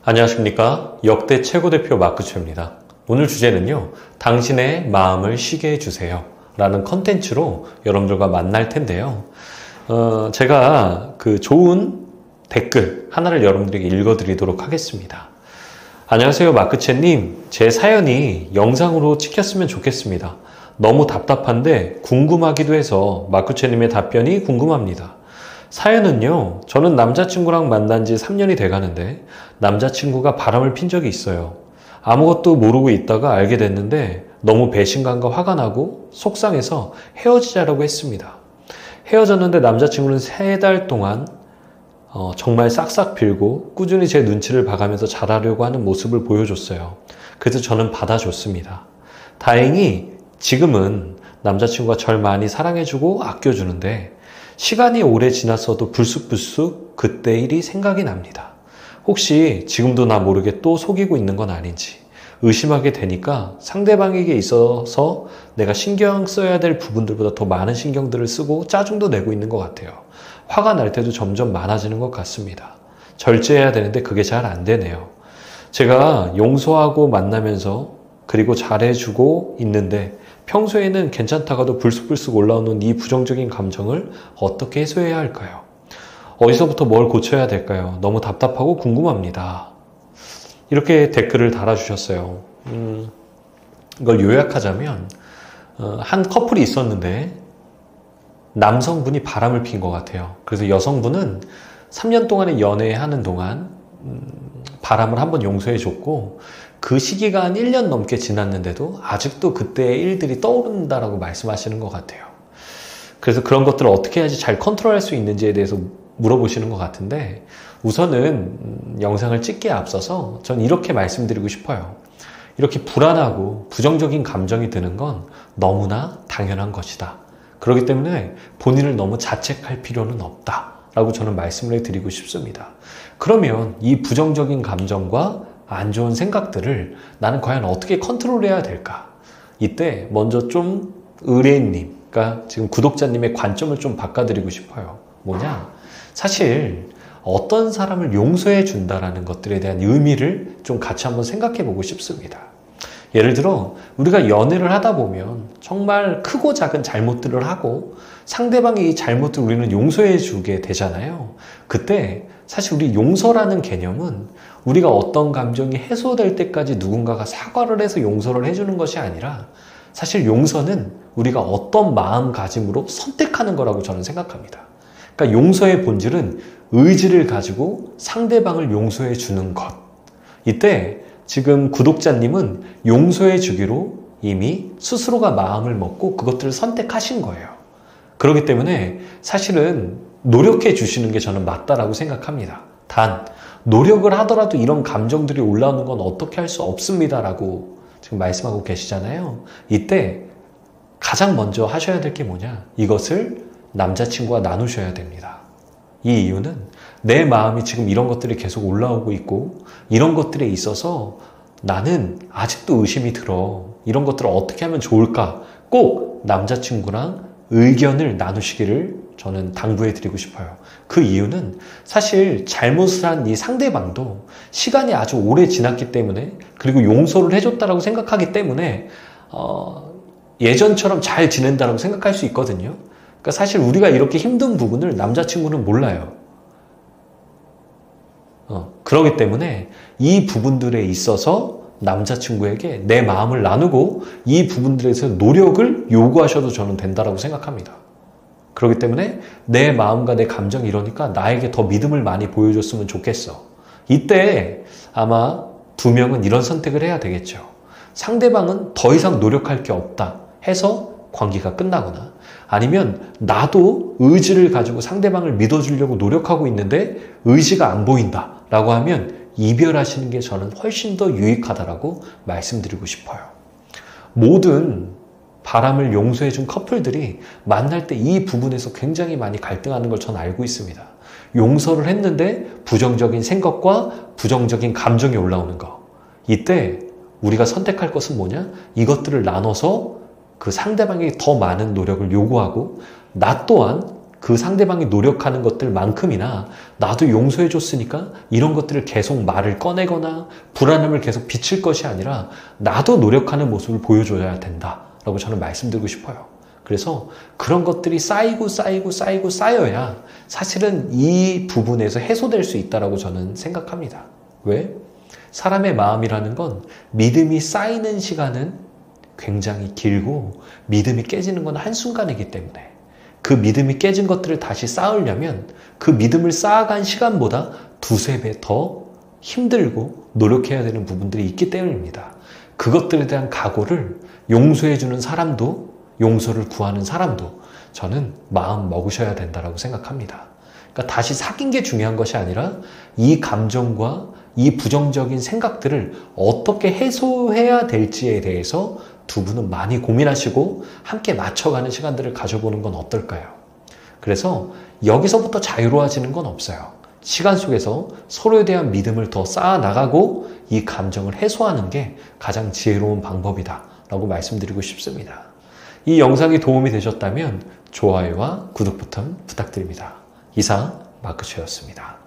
안녕하십니까. 역대 최고 대표 마크초입니다. 오늘 주제는요, 당신의 마음을 쉬게 해주세요 라는 컨텐츠로 여러분들과 만날 텐데요. 제가 그 좋은 댓글 하나를 여러분들에게 읽어드리도록 하겠습니다. 안녕하세요, 마크채님. 제 사연이 영상으로 찍혔으면 좋겠습니다. 너무 답답한데 궁금하기도 해서 마크채님의 답변이 궁금합니다. 사연은요, 저는 남자친구랑 만난 지 3년이 돼가는데 남자친구가 바람을 핀 적이 있어요. 아무것도 모르고 있다가 알게 됐는데 너무 배신감과 화가 나고 속상해서 헤어지자라고 했습니다. 헤어졌는데 남자친구는 3달 동안 정말 싹싹 빌고 꾸준히 제 눈치를 봐가면서 잘하려고 하는 모습을 보여줬어요. 그래서 저는 받아줬습니다. 다행히 지금은 남자친구가 절 많이 사랑해주고 아껴주는데 시간이 오래 지났어도 불쑥불쑥 그때 일이 생각이 납니다. 혹시 지금도 나 모르게 또 속이고 있는 건 아닌지 의심하게 되니까 상대방에게 있어서 내가 신경 써야 될 부분들보다 더 많은 신경들을 쓰고 짜증도 내고 있는 것 같아요. 화가 날 때도 점점 많아지는 것 같습니다. 절제해야 되는데 그게 잘 안 되네요. 제가 용서하고 만나면서 그리고 잘해주고 있는데 평소에는 괜찮다가도 불쑥불쑥 올라오는 이 부정적인 감정을 어떻게 해소해야 할까요? 어디서부터 뭘 고쳐야 될까요? 너무 답답하고 궁금합니다. 이렇게 댓글을 달아주셨어요. 이걸 요약하자면 한 커플이 있었는데 남성분이 바람을 핀 것 같아요. 그래서 여성분은 3년 동안의 연애하는 동안 바람을 한번 용서해줬고 그 시기가 한 1년 넘게 지났는데도 아직도 그때의 일들이 떠오른다라고 말씀하시는 것 같아요. 그래서 그런 것들을 어떻게 해야지 잘 컨트롤할 수 있는지에 대해서 물어보시는 것 같은데 우선은 영상을 찍기에 앞서서 전 이렇게 말씀드리고 싶어요. 이렇게 불안하고 부정적인 감정이 드는 건 너무나 당연한 것이다. 그렇기 때문에 본인을 너무 자책할 필요는 없다 라고 저는 말씀을 드리고 싶습니다. 그러면 이 부정적인 감정과 안 좋은 생각들을 나는 과연 어떻게 컨트롤해야 될까? 이때 먼저 좀 의뢰인님, 그러니까 지금 구독자님의 관점을 좀 바꿔드리고 싶어요. 뭐냐? 사실 어떤 사람을 용서해 준다라는 것들에 대한 의미를 좀 같이 한번 생각해 보고 싶습니다. 예를 들어 우리가 연애를 하다 보면 정말 크고 작은 잘못들을 하고 상대방의 이 잘못을 우리는 용서해 주게 되잖아요. 그때 사실 우리 용서라는 개념은 우리가 어떤 감정이 해소될 때까지 누군가가 사과를 해서 용서를 해주는 것이 아니라 사실 용서는 우리가 어떤 마음가짐으로 선택하는 거라고 저는 생각합니다. 그러니까 용서의 본질은 의지를 가지고 상대방을 용서해 주는 것. 이때 지금 구독자님은 용서해 주기로 이미 스스로가 마음을 먹고 그것들을 선택하신 거예요. 그렇기 때문에 사실은 노력해 주시는 게 저는 맞다라고 생각합니다. 단 노력을 하더라도 이런 감정들이 올라오는 건 어떻게 할 수 없습니다라고 지금 말씀하고 계시잖아요. 이때 가장 먼저 하셔야 될 게 뭐냐? 이것을 남자친구와 나누셔야 됩니다. 이 이유는 내 마음이 지금 이런 것들이 계속 올라오고 있고 이런 것들에 있어서 나는 아직도 의심이 들어. 이런 것들을 어떻게 하면 좋을까? 꼭 남자친구랑 의견을 나누시기를 저는 당부해 드리고 싶어요. 그 이유는 사실 잘못을 한 이 상대방도 시간이 아주 오래 지났기 때문에 그리고 용서를 해줬다라고 생각하기 때문에 예전처럼 잘 지낸다라고 생각할 수 있거든요. 그러니까 사실 우리가 이렇게 힘든 부분을 남자친구는 몰라요. 그렇기 때문에 이 부분들에 있어서 남자친구에게 내 마음을 나누고 이 부분들에서 노력을 요구하셔도 저는 된다라고 생각합니다. 그렇기 때문에 내 마음과 내 감정이 이러니까 나에게 더 믿음을 많이 보여줬으면 좋겠어. 이때 아마 두 명은 이런 선택을 해야 되겠죠. 상대방은 더 이상 노력할 게 없다 해서 관계가 끝나거나 아니면 나도 의지를 가지고 상대방을 믿어주려고 노력하고 있는데 의지가 안 보인다 라고 하면 이별하시는 게 저는 훨씬 더 유익하다라고 말씀드리고 싶어요. 모든 바람을 용서해준 커플들이 만날 때 이 부분에서 굉장히 많이 갈등하는 걸 저는 알고 있습니다. 용서를 했는데 부정적인 생각과 부정적인 감정이 올라오는 거. 이때 우리가 선택할 것은 뭐냐? 이것들을 나눠서 그 상대방에게 더 많은 노력을 요구하고 나 또한 그 상대방이 노력하는 것들만큼이나 나도 용서해 줬으니까 이런 것들을 계속 말을 꺼내거나 불안함을 계속 비칠 것이 아니라 나도 노력하는 모습을 보여줘야 된다라고 저는 말씀드리고 싶어요. 그래서 그런 것들이 쌓이고 쌓여야 사실은 이 부분에서 해소될 수 있다라고 저는 생각합니다. 왜? 사람의 마음이라는 건 믿음이 쌓이는 시간은 굉장히 길고 믿음이 깨지는 건 한순간이기 때문에 그 믿음이 깨진 것들을 다시 쌓으려면 그 믿음을 쌓아간 시간보다 두세 배 더 힘들고 노력해야 되는 부분들이 있기 때문입니다. 그것들에 대한 각오를 용서해주는 사람도 용서를 구하는 사람도 저는 마음 먹으셔야 된다고 생각합니다. 그러니까 다시 사귄 게 중요한 것이 아니라 이 감정과 이 부정적인 생각들을 어떻게 해소해야 될지에 대해서 두 분은 많이 고민하시고 함께 맞춰가는 시간들을 가져보는 건 어떨까요? 그래서 여기서부터 자유로워지는 건 없어요. 시간 속에서 서로에 대한 믿음을 더 쌓아나가고 이 감정을 해소하는 게 가장 지혜로운 방법이다 라고 말씀드리고 싶습니다. 이 영상이 도움이 되셨다면 좋아요와 구독 버튼 부탁드립니다. 이상 마크최였습니다.